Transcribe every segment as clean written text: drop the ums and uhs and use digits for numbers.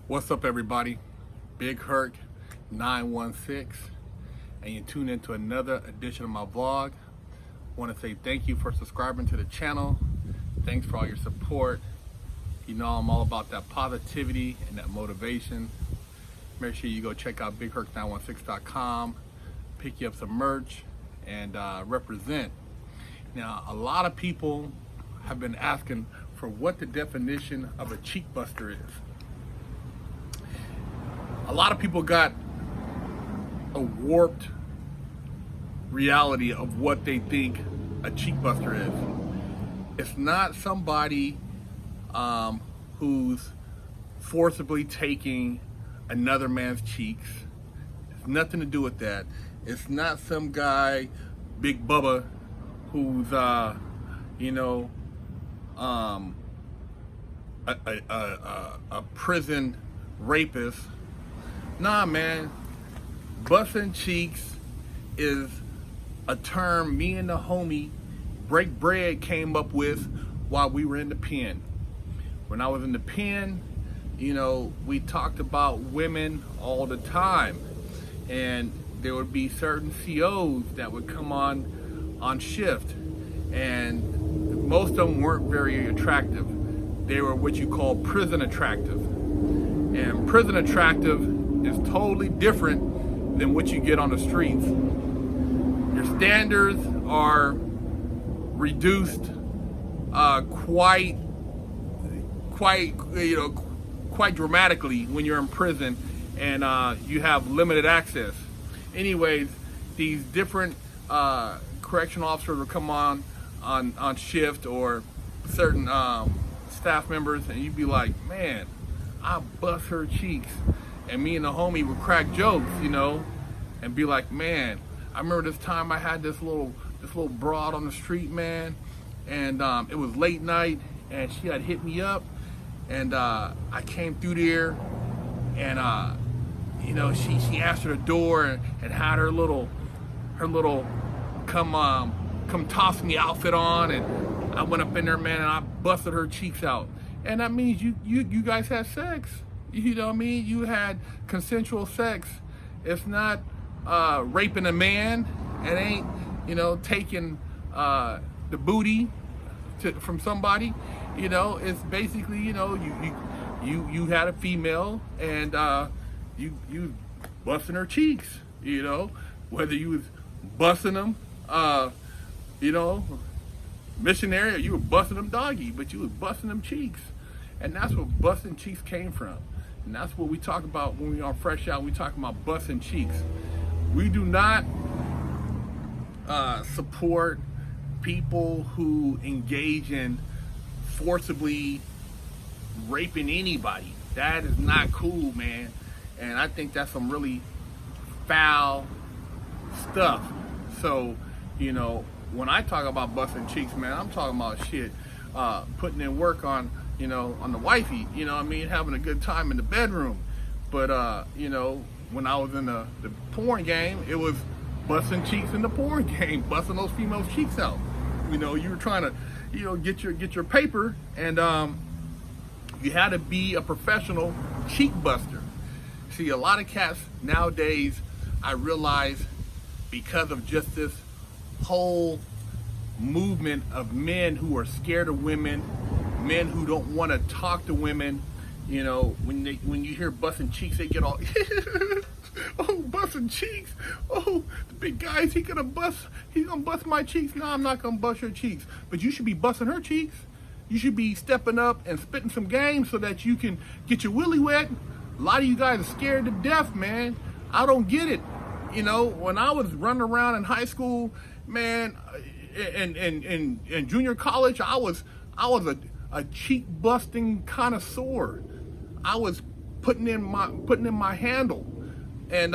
What's up, everybody? Big Herc 916, and you tune into another edition of my vlog. I want to say thank you for subscribing to the channel. Thanks for all your support. You know I'm all about that positivity and that motivation. Make sure you go check out bigherc916.com, pick you up some merch, and represent. Now, a lot of people have been asking for what the definition of a cheek buster is. A lot of people got a warped reality of what they think a cheek buster is. It's not somebody who's forcibly taking another man's cheeks. It's nothing to do with that. It's not some guy, Big Bubba, who's a prison rapist. Nah, man, busting cheeks is a term me and the homie Break Bread came up with while we were in the pen. When I was in the pen, we talked about women all the time, and there would be certain COs that would come on shift, and most of them weren't very attractive. They were what you call prison attractive, and prison attractive is totally different than what you get on the streets. Your standards are reduced quite dramatically when you're in prison, and you have limited access. Anyways, these different correctional officers will come on shift, or certain staff members, and you'd be like, man, I bust her cheeks. And me and the homie would crack jokes, and be like, man, I remember this time I had this little broad on the street, man, and it was late night, and she had hit me up, and I came through there, and she answered the door and had her little come toss me outfit on, and I went up in there, man, and I busted her cheeks out. And that means you guys had sex. You know what I mean? You had consensual sex. It's not raping a man. It ain't, taking the booty from somebody. It's basically, you had a female, and you busting her cheeks. Whether you was busting them, missionary, or you were busting them doggy, but you was busting them cheeks. And that's where busting cheeks came from. And that's what we talk about when we on Fresh Out. We talk about busting cheeks. We do not support people who engage in forcibly raping anybody. That is not cool, man. And I think that's some really foul stuff. So, when I talk about busting cheeks, man, I'm talking about shit, putting in work on the wifey, having a good time in the bedroom. But, when I was in the porn game, it was busting cheeks in the porn game, busting those females' cheeks out. You were trying to, get your paper, and you had to be a professional cheek buster. See, a lot of cats nowadays, I realize, because of just this whole movement of men who are scared of women, men who don't want to talk to women, when you hear busting cheeks, they get all oh, busting cheeks, oh, the big guy's he's gonna bust my cheeks. No, I'm not gonna bust your cheeks, but you should be busting her cheeks. You should be stepping up and spitting some game so that you can get your willy wet. A lot of you guys are scared to death, man. I don't get it. When I was running around in high school, man, in junior college, I was a cheek busting connoisseur. I was putting in my handle, and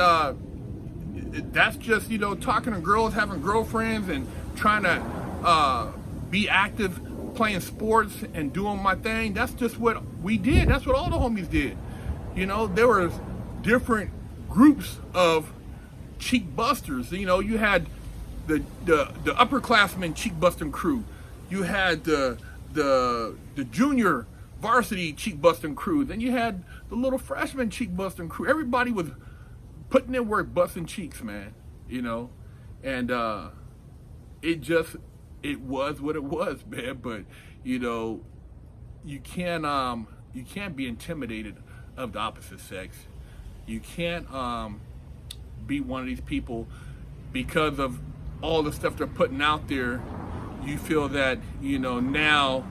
that's just talking to girls, having girlfriends, and trying to be active, playing sports and doing my thing. That's just what we did. That's what all the homies did. There was different groups of cheek busters. You had the upperclassmen cheek busting crew. You had the junior varsity cheek busting crew. Then you had the little freshman cheek busting crew. Everybody was putting in work, busting cheeks, man. You know, and it was what it was, man. But you know, you can't be intimidated of the opposite sex. You can't be one of these people because of all the stuff they're putting out there. You feel that, you know, now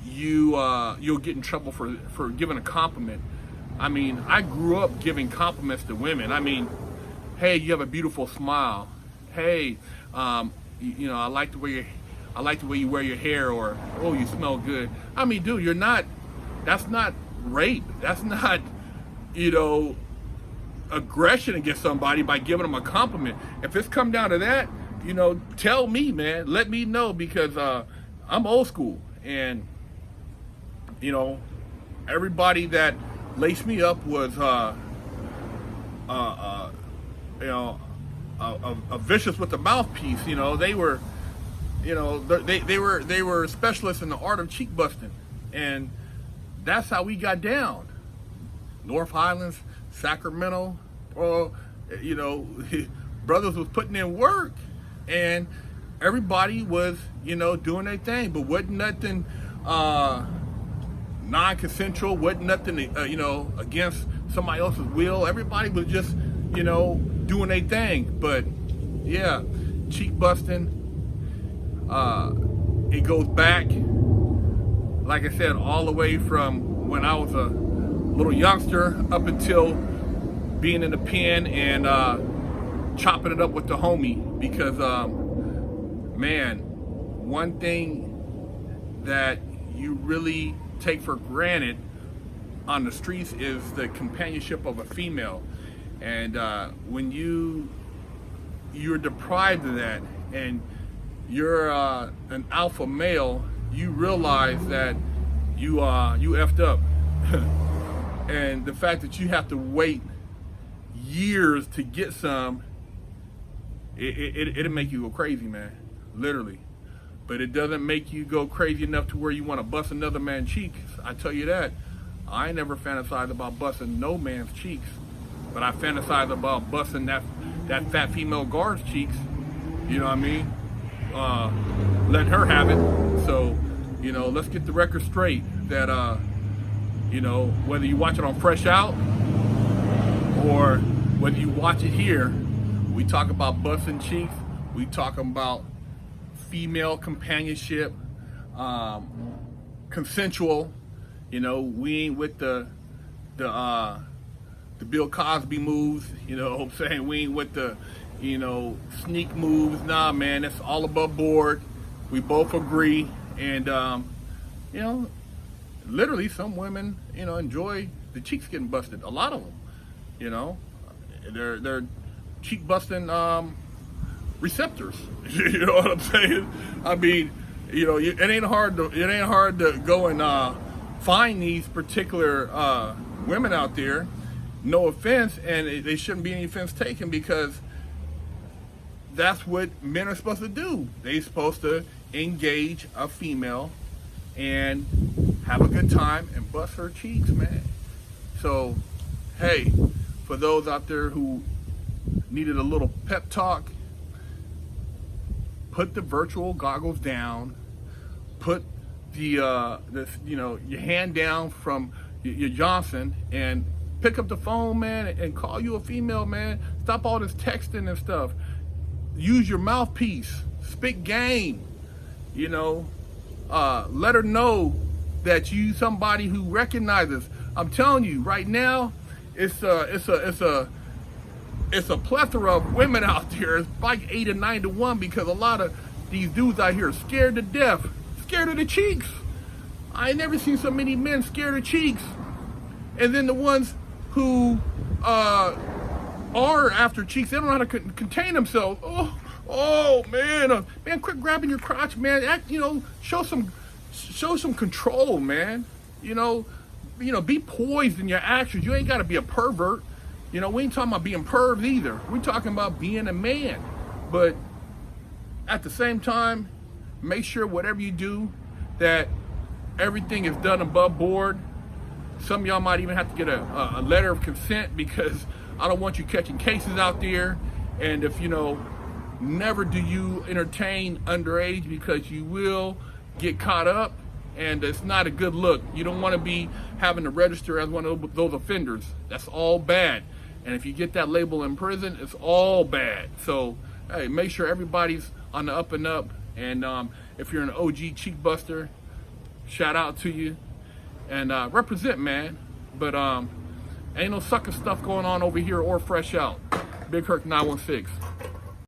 you'll get in trouble for giving a compliment. I mean, I grew up giving compliments to women. I mean, hey, you have a beautiful smile. Hey, you know, I like the way you wear your hair, or oh, you smell good. I mean, dude, that's not rape. That's not, you know, aggression against somebody by giving them a compliment. If it's come down to that, you know, tell me, man. Let me know, because I'm old school, and you know, everybody that laced me up was you know, a vicious with the mouthpiece. You know, they were, you know, they were specialists in the art of cheek busting, and that's how we got down. North Highlands, Sacramento, you know, brothers was putting in work, and everybody was, you know, doing their thing, but wasn't nothing non-consensual, wasn't nothing, you know, against somebody else's will. Everybody was just, you know, doing their thing. But yeah, cheek busting, it goes back, like I said, all the way from when I was a little youngster up until being in the pen and chopping it up with the homie. Because man, one thing that you really take for granted on the streets is the companionship of a female. And when you're deprived of that, and you're an alpha male, you realize that you effed up. And the fact that you have to wait years to get some, it'll make you go crazy, man, literally. But it doesn't make you go crazy enough to where you want to bust another man's cheeks. I tell you that. I ain't never fantasized about busting no man's cheeks, but I fantasize about busting that fat female guard's cheeks. You know what I mean? Letting her have it. So, you know, let's get the record straight that, you know, whether you watch it on Fresh Out or whether you watch it here, we talk about busting cheeks. We talk about female companionship, consensual. You know, we ain't with the Bill Cosby moves. You know what I'm saying? We ain't with the, you know, sneak moves. Nah, man, it's all above board. We both agree, and you know, literally, some women, you know, enjoy the cheeks getting busted. A lot of them, you know, they're cheek busting receptors. You know what I'm saying? I mean, you know, it ain't hard to go and find these particular women out there. No offense, and they shouldn't be any offense taken, because that's what men are supposed to do. They're supposed to engage a female and have a good time and bust her cheeks, man. So, hey, for those out there who needed a little pep talk, put the virtual goggles down, put the you know, your hand down from your Johnson, and pick up the phone, man, and call you a female, man. Stop all this texting and stuff. Use your mouthpiece. Spit game. You know, let her know that you somebody who recognizes. I'm telling you right now, it's a plethora of women out there. It's like 8 or 9 to 1, because a lot of these dudes out here are scared to death, scared of the cheeks. I ain't never seen so many men scared of cheeks. And then the ones who are after cheeks, they don't know how to contain themselves. Oh man, man, quit grabbing your crotch, man. Act, you know, show some control, man. You know, be poised in your actions. You ain't got to be a pervert. You know, we ain't talking about being pervs either. We're talking about being a man. But at the same time, make sure whatever you do, that Everything is done above board. Some of y'all might even have to get a letter of consent, because I don't want you catching cases out there. And if, you know, never do you entertain underage, because you will get caught up, and it's not a good look. You don't want to be having to register as one of those offenders. That's all bad. And if you get that label in prison, it's all bad. So, hey, make sure everybody's on the up and up. And if you're an OG cheek buster, shout out to you. And represent, man. But ain't no sucker stuff going on over here or fresh out. Big Herc 916.